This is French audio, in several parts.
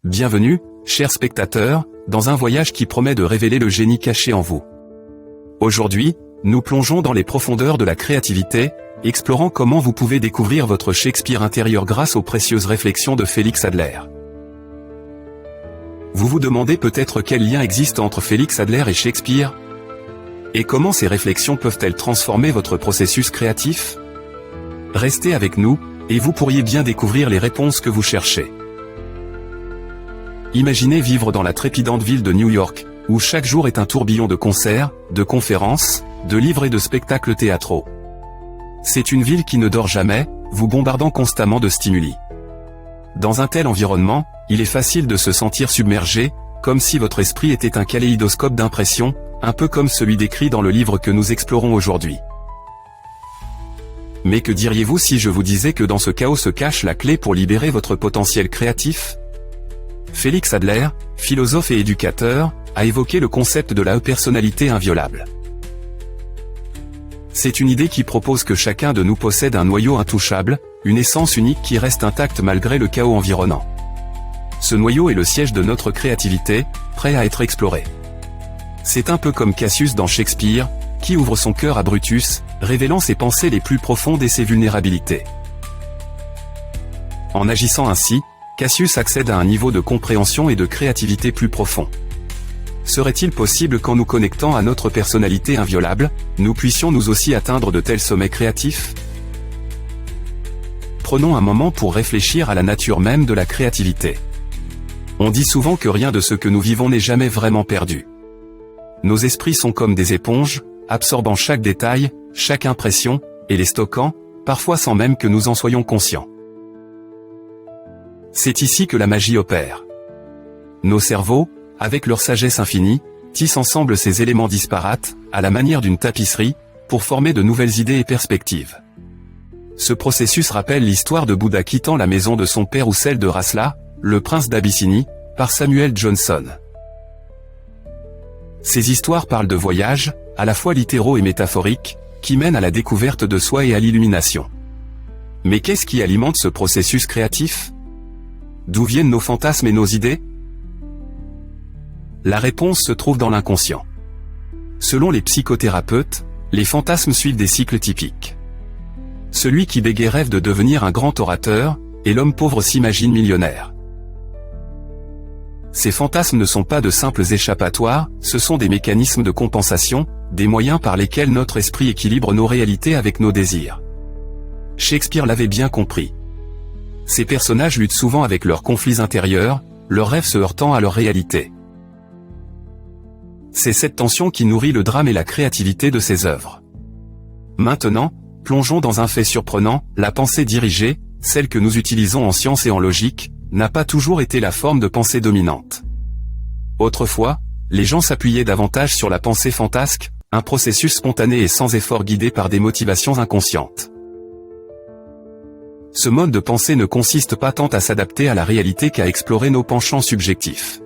Bienvenue, chers spectateurs, dans un voyage qui promet de révéler le génie caché en vous. Aujourd'hui, nous plongeons dans les profondeurs de la créativité, explorant comment vous pouvez découvrir votre Shakespeare intérieur grâce aux précieuses réflexions de Félix Adler. Vous vous demandez peut-être quel lien existe entre Félix Adler et Shakespeare? Et comment ces réflexions peuvent-elles transformer votre processus créatif? Restez avec nous, et vous pourriez bien découvrir les réponses que vous cherchez. Imaginez vivre dans la trépidante ville de New York, où chaque jour est un tourbillon de concerts, de conférences, de livres et de spectacles théâtraux. C'est une ville qui ne dort jamais, vous bombardant constamment de stimuli. Dans un tel environnement, il est facile de se sentir submergé, comme si votre esprit était un kaléidoscope d'impressions, un peu comme celui décrit dans le livre que nous explorons aujourd'hui. Mais que diriez-vous si je vous disais que dans ce chaos se cache la clé pour libérer votre potentiel créatif? Félix Adler, philosophe et éducateur, a évoqué le concept de la personnalité inviolable. C'est une idée qui propose que chacun de nous possède un noyau intouchable, une essence unique qui reste intacte malgré le chaos environnant. Ce noyau est le siège de notre créativité, prêt à être exploré. C'est un peu comme Cassius dans Shakespeare, qui ouvre son cœur à Brutus, révélant ses pensées les plus profondes et ses vulnérabilités. En agissant ainsi, Cassius accède à un niveau de compréhension et de créativité plus profond. Serait-il possible qu'en nous connectant à notre personnalité inviolable, nous puissions nous aussi atteindre de tels sommets créatifs? Prenons un moment pour réfléchir à la nature même de la créativité. On dit souvent que rien de ce que nous vivons n'est jamais vraiment perdu. Nos esprits sont comme des éponges, absorbant chaque détail, chaque impression, et les stockant, parfois sans même que nous en soyons conscients. C'est ici que la magie opère. Nos cerveaux, avec leur sagesse infinie, tissent ensemble ces éléments disparates, à la manière d'une tapisserie, pour former de nouvelles idées et perspectives. Ce processus rappelle l'histoire de Bouddha quittant la maison de son père ou celle de Rasla, le prince d'Abyssinie, par Samuel Johnson. Ces histoires parlent de voyages, à la fois littéraux et métaphoriques, qui mènent à la découverte de soi et à l'illumination. Mais qu'est-ce qui alimente ce processus créatif? D'où viennent nos fantasmes et nos idées? La réponse se trouve dans l'inconscient. Selon les psychothérapeutes, les fantasmes suivent des cycles typiques. Celui qui bégaie rêve de devenir un grand orateur, et l'homme pauvre s'imagine millionnaire. Ces fantasmes ne sont pas de simples échappatoires, ce sont des mécanismes de compensation, des moyens par lesquels notre esprit équilibre nos réalités avec nos désirs. Shakespeare l'avait bien compris. Ces personnages luttent souvent avec leurs conflits intérieurs, leurs rêves se heurtant à leur réalité. C'est cette tension qui nourrit le drame et la créativité de ses œuvres. Maintenant, plongeons dans un fait surprenant, la pensée dirigée, celle que nous utilisons en science et en logique, n'a pas toujours été la forme de pensée dominante. Autrefois, les gens s'appuyaient davantage sur la pensée fantasque, un processus spontané et sans effort guidé par des motivations inconscientes. Ce mode de pensée ne consiste pas tant à s'adapter à la réalité qu'à explorer nos penchants subjectifs.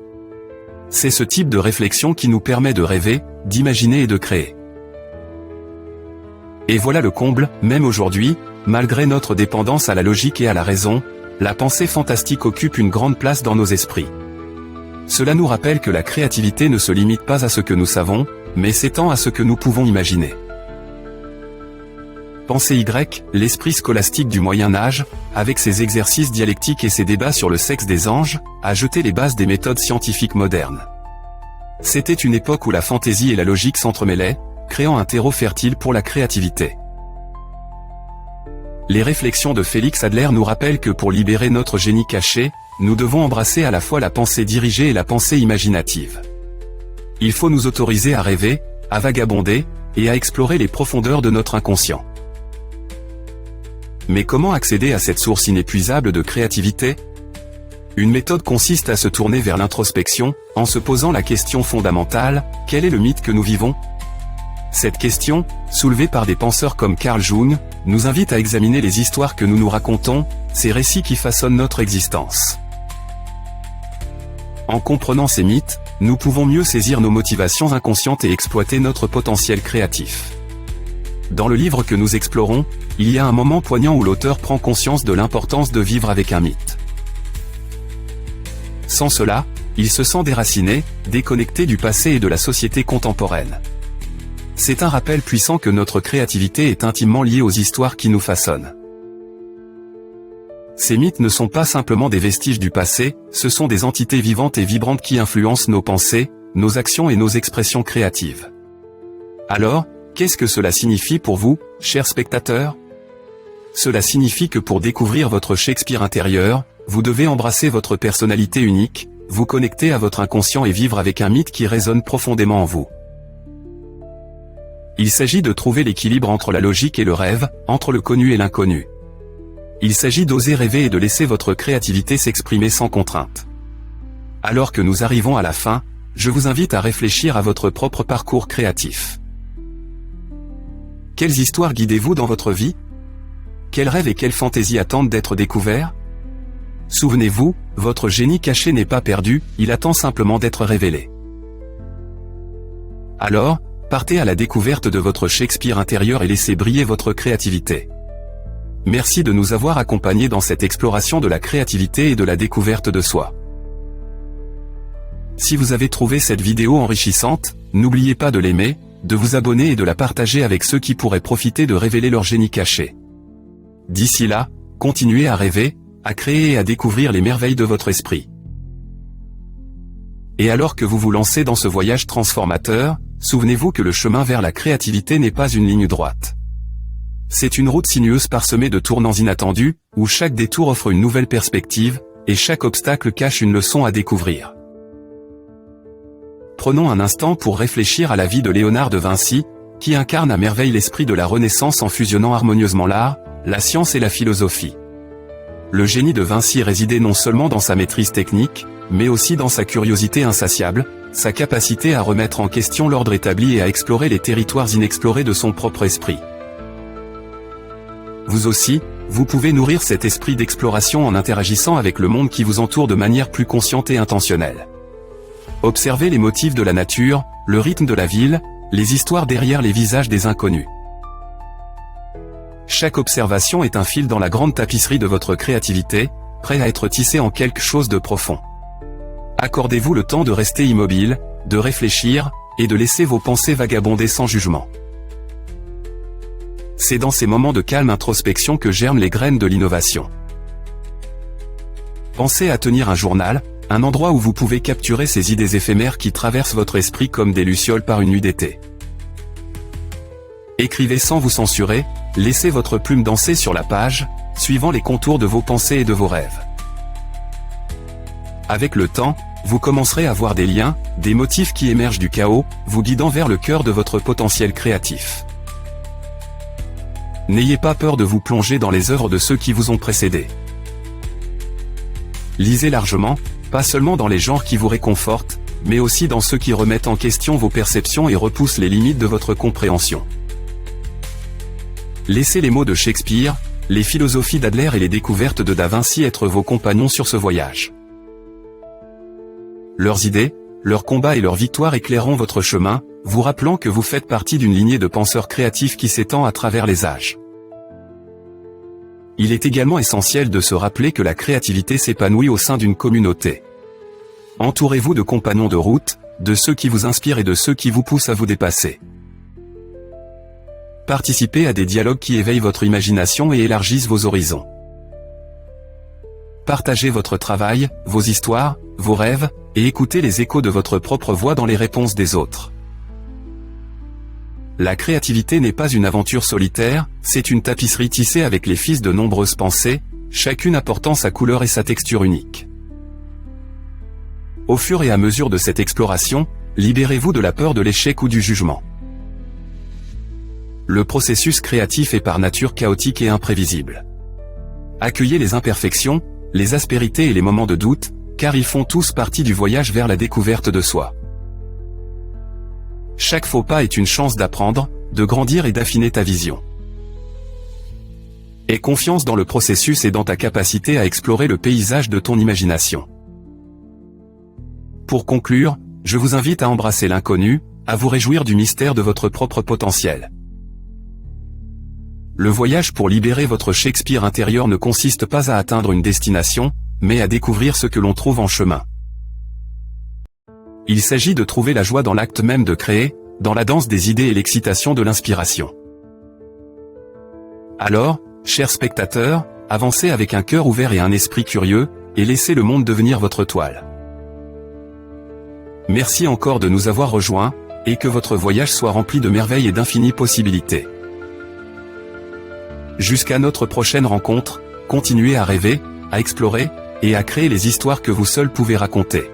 C'est ce type de réflexion qui nous permet de rêver, d'imaginer et de créer. Et voilà le comble, même aujourd'hui, malgré notre dépendance à la logique et à la raison, la pensée fantastique occupe une grande place dans nos esprits. Cela nous rappelle que la créativité ne se limite pas à ce que nous savons, mais s'étend à ce que nous pouvons imaginer. Pensée Y, l'esprit scolastique du Moyen-Âge, avec ses exercices dialectiques et ses débats sur le sexe des anges, a jeté les bases des méthodes scientifiques modernes. C'était une époque où la fantaisie et la logique s'entremêlaient, créant un terreau fertile pour la créativité. Les réflexions de Félix Adler nous rappellent que pour libérer notre génie caché, nous devons embrasser à la fois la pensée dirigée et la pensée imaginative. Il faut nous autoriser à rêver, à vagabonder, et à explorer les profondeurs de notre inconscient. Mais comment accéder à cette source inépuisable de créativité? Une méthode consiste à se tourner vers l'introspection, en se posant la question fondamentale, quel est le mythe que nous vivons? Cette question, soulevée par des penseurs comme Carl Jung, nous invite à examiner les histoires que nous nous racontons, ces récits qui façonnent notre existence. En comprenant ces mythes, nous pouvons mieux saisir nos motivations inconscientes et exploiter notre potentiel créatif. Dans le livre que nous explorons, il y a un moment poignant où l'auteur prend conscience de l'importance de vivre avec un mythe. Sans cela, il se sent déraciné, déconnecté du passé et de la société contemporaine. C'est un rappel puissant que notre créativité est intimement liée aux histoires qui nous façonnent. Ces mythes ne sont pas simplement des vestiges du passé, ce sont des entités vivantes et vibrantes qui influencent nos pensées, nos actions et nos expressions créatives. Alors, qu'est-ce que cela signifie pour vous, chers spectateurs ? Cela signifie que pour découvrir votre Shakespeare intérieur, vous devez embrasser votre personnalité unique, vous connecter à votre inconscient et vivre avec un mythe qui résonne profondément en vous. Il s'agit de trouver l'équilibre entre la logique et le rêve, entre le connu et l'inconnu. Il s'agit d'oser rêver et de laisser votre créativité s'exprimer sans contrainte. Alors que nous arrivons à la fin, je vous invite à réfléchir à votre propre parcours créatif. Quelles histoires guidez-vous dans votre vie ? Quels rêves et quelles fantaisies attendent d'être découverts ? Souvenez-vous, votre génie caché n'est pas perdu, il attend simplement d'être révélé. Alors, partez à la découverte de votre Shakespeare intérieur et laissez briller votre créativité. Merci de nous avoir accompagnés dans cette exploration de la créativité et de la découverte de soi. Si vous avez trouvé cette vidéo enrichissante, n'oubliez pas de l'aimer, de vous abonner et de la partager avec ceux qui pourraient profiter de révéler leur génie caché. D'ici là, continuez à rêver, à créer et à découvrir les merveilles de votre esprit. Et alors que vous vous lancez dans ce voyage transformateur, souvenez-vous que le chemin vers la créativité n'est pas une ligne droite. C'est une route sinueuse parsemée de tournants inattendus, où chaque détour offre une nouvelle perspective, et chaque obstacle cache une leçon à découvrir. Prenons un instant pour réfléchir à la vie de Léonard de Vinci, qui incarne à merveille l'esprit de la Renaissance en fusionnant harmonieusement l'art, la science et la philosophie. Le génie de Vinci résidait non seulement dans sa maîtrise technique, mais aussi dans sa curiosité insatiable, sa capacité à remettre en question l'ordre établi et à explorer les territoires inexplorés de son propre esprit. Vous aussi, vous pouvez nourrir cet esprit d'exploration en interagissant avec le monde qui vous entoure de manière plus consciente et intentionnelle. Observez les motifs de la nature, le rythme de la ville, les histoires derrière les visages des inconnus. Chaque observation est un fil dans la grande tapisserie de votre créativité, prêt à être tissé en quelque chose de profond. Accordez-vous le temps de rester immobile, de réfléchir, et de laisser vos pensées vagabonder sans jugement. C'est dans ces moments de calme introspection que germent les graines de l'innovation. Pensez à tenir un journal, un endroit où vous pouvez capturer ces idées éphémères qui traversent votre esprit comme des lucioles par une nuit d'été. Écrivez sans vous censurer, laissez votre plume danser sur la page, suivant les contours de vos pensées et de vos rêves. Avec le temps, vous commencerez à voir des liens, des motifs qui émergent du chaos, vous guidant vers le cœur de votre potentiel créatif. N'ayez pas peur de vous plonger dans les œuvres de ceux qui vous ont précédé. Lisez largement, pas seulement dans les genres qui vous réconfortent, mais aussi dans ceux qui remettent en question vos perceptions et repoussent les limites de votre compréhension. Laissez les mots de Shakespeare, les philosophies d'Adler et les découvertes de Da Vinci être vos compagnons sur ce voyage. Leurs idées, leurs combats et leurs victoires éclaireront votre chemin, vous rappelant que vous faites partie d'une lignée de penseurs créatifs qui s'étend à travers les âges. Il est également essentiel de se rappeler que la créativité s'épanouit au sein d'une communauté. Entourez-vous de compagnons de route, de ceux qui vous inspirent et de ceux qui vous poussent à vous dépasser. Participez à des dialogues qui éveillent votre imagination et élargissent vos horizons. Partagez votre travail, vos histoires, vos rêves, et écoutez les échos de votre propre voix dans les réponses des autres. La créativité n'est pas une aventure solitaire, c'est une tapisserie tissée avec les fils de nombreuses pensées, chacune apportant sa couleur et sa texture unique. Au fur et à mesure de cette exploration, libérez-vous de la peur de l'échec ou du jugement. Le processus créatif est par nature chaotique et imprévisible. Accueillez les imperfections, les aspérités et les moments de doute, car ils font tous partie du voyage vers la découverte de soi. Chaque faux pas est une chance d'apprendre, de grandir et d'affiner ta vision. Aie confiance dans le processus et dans ta capacité à explorer le paysage de ton imagination. Pour conclure, je vous invite à embrasser l'inconnu, à vous réjouir du mystère de votre propre potentiel. Le voyage pour libérer votre Shakespeare intérieur ne consiste pas à atteindre une destination, mais à découvrir ce que l'on trouve en chemin. Il s'agit de trouver la joie dans l'acte même de créer, dans la danse des idées et l'excitation de l'inspiration. Alors, chers spectateurs, avancez avec un cœur ouvert et un esprit curieux, et laissez le monde devenir votre toile. Merci encore de nous avoir rejoints, et que votre voyage soit rempli de merveilles et d'infinies possibilités. Jusqu'à notre prochaine rencontre, continuez à rêver, à explorer, et à créer les histoires que vous seuls pouvez raconter.